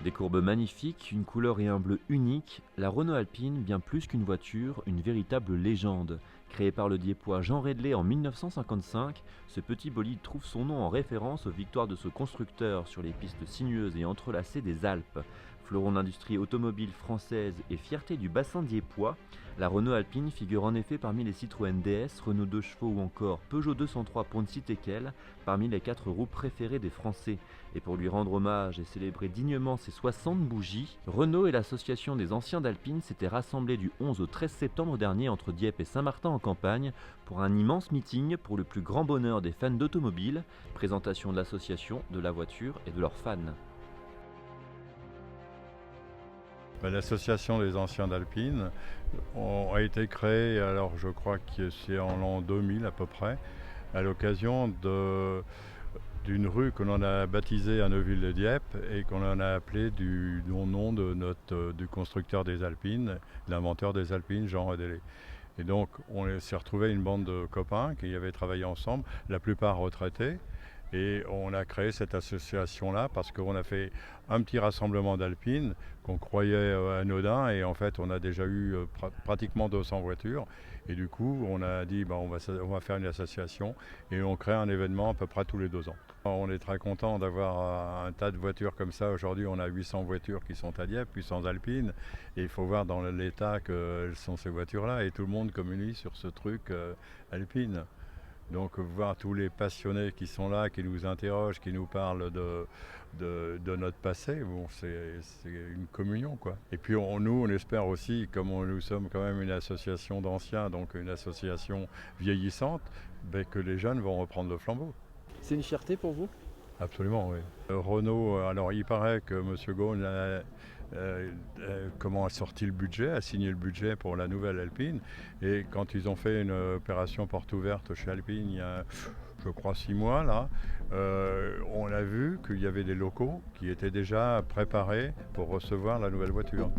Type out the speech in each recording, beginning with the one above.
Des courbes magnifiques, une couleur et un bleu unique, la Renault Alpine, bien plus qu'une voiture, une véritable légende. Créé par le Diepois Jean Redley en 1955, ce petit bolide trouve son nom en référence aux victoires de ce constructeur sur les pistes sinueuses et entrelacées des Alpes. Fleuron d'industrie automobile française et fierté du bassin diepois, la Renault Alpine figure en effet parmi les Citroën DS, Renault 2 chevaux ou encore Peugeot 203 pour ne citer qu'elle, parmi les 4 roues préférées des Français. Et pour lui rendre hommage et célébrer dignement ses 60 bougies, Renault et l'association des anciens d'Alpine s'étaient rassemblés du 11 au 13 septembre dernier entre Dieppe et Saint-Martin-en-Campagne pour un immense meeting pour le plus grand bonheur des fans d'automobile, présentation de l'association, de la voiture et de leurs fans. L'association des anciens d'Alpine a été créée, alors je crois que c'est en l'an 2000 à peu près, à l'occasion d'une rue que l'on a baptisée à Neuville-de-Dieppe et qu'on en a appelée du nom de du constructeur des Alpines, l'inventeur des Alpines, Jean Redélé. Et donc on s'est retrouvé une bande de copains qui avaient travaillé ensemble, la plupart retraités. Et on a créé cette association-là parce qu'on a fait un petit rassemblement d'Alpines qu'on croyait anodin et en fait on a déjà eu pratiquement 200 voitures et du coup on a dit on va faire une association et on crée un événement à peu près tous les 2 ans. On est très content d'avoir un tas de voitures comme ça. Aujourd'hui on a 800 voitures qui sont à Dieppe, 800 Alpines et il faut voir dans l'état qu'elles sont ces voitures-là et tout le monde communie sur ce truc Alpine. Donc voir tous les passionnés qui sont là, qui nous interrogent, qui nous parlent de notre passé, c'est une communion quoi. Et puis nous on espère aussi, comme nous sommes quand même une association d'anciens, donc une association vieillissante, que les jeunes vont reprendre le flambeau. C'est une fierté pour vous? Absolument, oui. Renault, alors il paraît que M. Ghosn a sorti le budget, a signé le budget pour la nouvelle Alpine. Et quand ils ont fait une opération porte ouverte chez Alpine, il y a, je crois, 6 mois, là, on a vu qu'il y avait des locaux qui étaient déjà préparés pour recevoir la nouvelle voiture.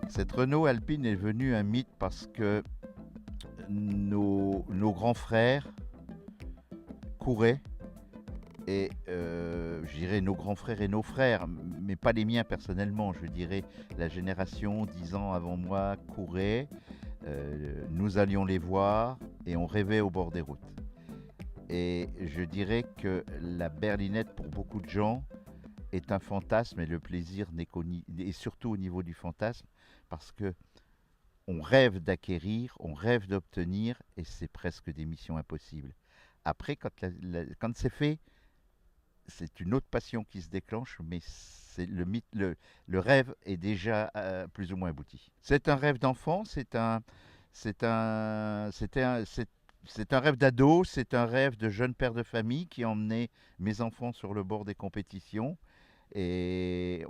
Cette Renault Alpine est devenue un mythe parce que nos grands frères couraient et je dirais nos grands frères et nos frères, mais pas les miens personnellement, je dirais la génération 10 ans avant moi courait, nous allions les voir et on rêvait au bord des routes. Et je dirais que la berlinette pour beaucoup de gens est un fantasme et le plaisir n'est et surtout au niveau du fantasme parce que on rêve d'acquérir, on rêve d'obtenir et c'est presque des missions impossibles. Après, quand c'est fait, c'est une autre passion qui se déclenche, mais c'est le rêve est déjà plus ou moins abouti. C'est un rêve d'enfant, c'est un rêve d'ado, c'est un rêve de jeune père de famille qui emmenait mes enfants sur le bord des compétitions. Et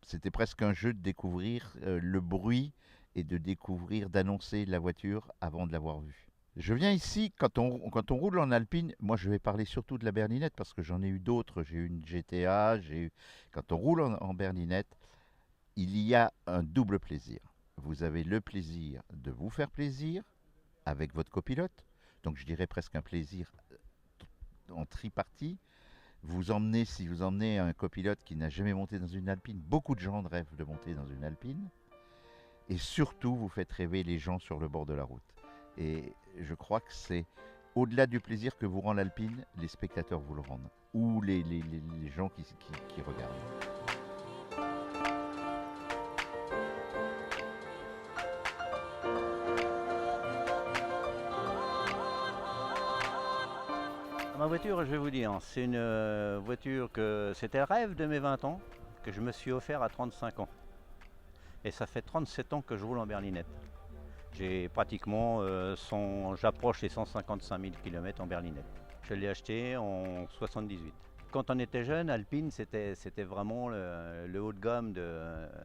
c'était presque un jeu de découvrir le bruit et de découvrir, d'annoncer la voiture avant de l'avoir vue. Je viens ici, quand on roule en Alpine, moi je vais parler surtout de la berlinette parce que j'en ai eu d'autres. J'ai eu une GTA, quand on roule en berlinette, il y a un double plaisir. Vous avez le plaisir de vous faire plaisir avec votre copilote, donc je dirais presque un plaisir en tripartie. Si vous emmenez un copilote qui n'a jamais monté dans une Alpine, beaucoup de gens rêvent de monter dans une Alpine. Et surtout, vous faites rêver les gens sur le bord de la route. Et je crois que c'est au-delà du plaisir que vous rend l'Alpine, les spectateurs vous le rendent. Ou les gens qui regardent. Ma voiture, je vais vous dire, c'est une voiture que c'était le rêve de mes 20 ans, que je me suis offert à 35 ans. Et ça fait 37 ans que je roule en berlinette. J'ai pratiquement, j'approche les 155 000 km en berlinette. Je l'ai acheté en 78. Quand on était jeune, Alpine, c'était vraiment le haut de gamme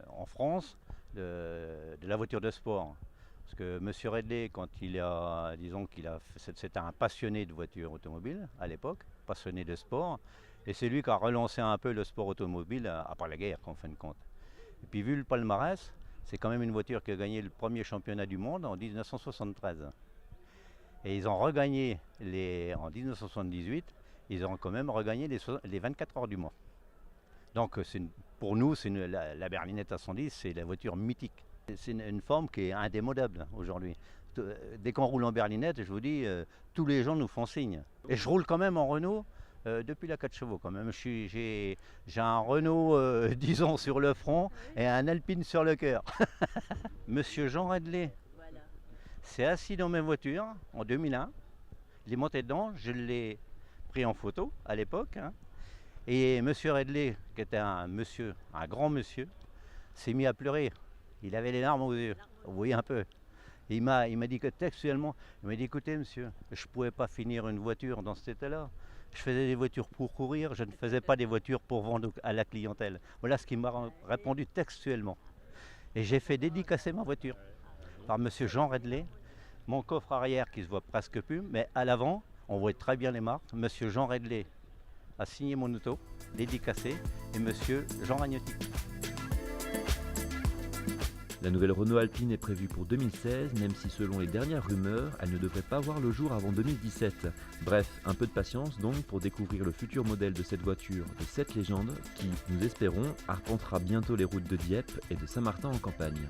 en France de la voiture de sport. Parce que M. Redley, c'était un passionné de voitures automobiles à l'époque, passionné de sport, et c'est lui qui a relancé un peu le sport automobile après la guerre, en fin de compte. Et puis vu le palmarès, C'est quand même une voiture qui a gagné le premier championnat du monde en 1973. Et ils ont regagné en 1978, ils ont quand même regagné les 24 heures du Mans. Donc pour nous, la berlinette à 110, c'est la voiture mythique. C'est une forme qui est indémodable aujourd'hui. Dès qu'on roule en berlinette, je vous dis, tous les gens nous font signe. Et je roule quand même en Renault depuis la 4 chevaux quand même. J'ai un Renault, disons, sur le front et un Alpine sur le cœur. Monsieur Jean Redley s'est assis dans ma voiture en 2001. Il est monté dedans, je l'ai pris en photo à l'époque. Hein. Et monsieur Redley, qui était un grand monsieur, s'est mis à pleurer. Il avait les larmes aux yeux, vous voyez un peu. Et il m'a dit que textuellement, il m'a dit écoutez monsieur, je ne pouvais pas finir une voiture dans cet état-là. Je faisais des voitures pour courir, je ne faisais pas des voitures pour vendre à la clientèle. Voilà ce qu'il m'a répondu textuellement. Et j'ai fait dédicacer ma voiture par monsieur Jean Redley. Mon coffre arrière qui se voit presque plus, mais à l'avant, on voit très bien les marques. Monsieur Jean Redley a signé mon auto, dédicacé, et monsieur Jean Ragnotti. La nouvelle Renault Alpine est prévue pour 2016, même si selon les dernières rumeurs, elle ne devrait pas voir le jour avant 2017. Bref, un peu de patience donc pour découvrir le futur modèle de cette voiture de 7 légendes qui, nous espérons, arpentera bientôt les routes de Dieppe et de Saint-Martin en campagne.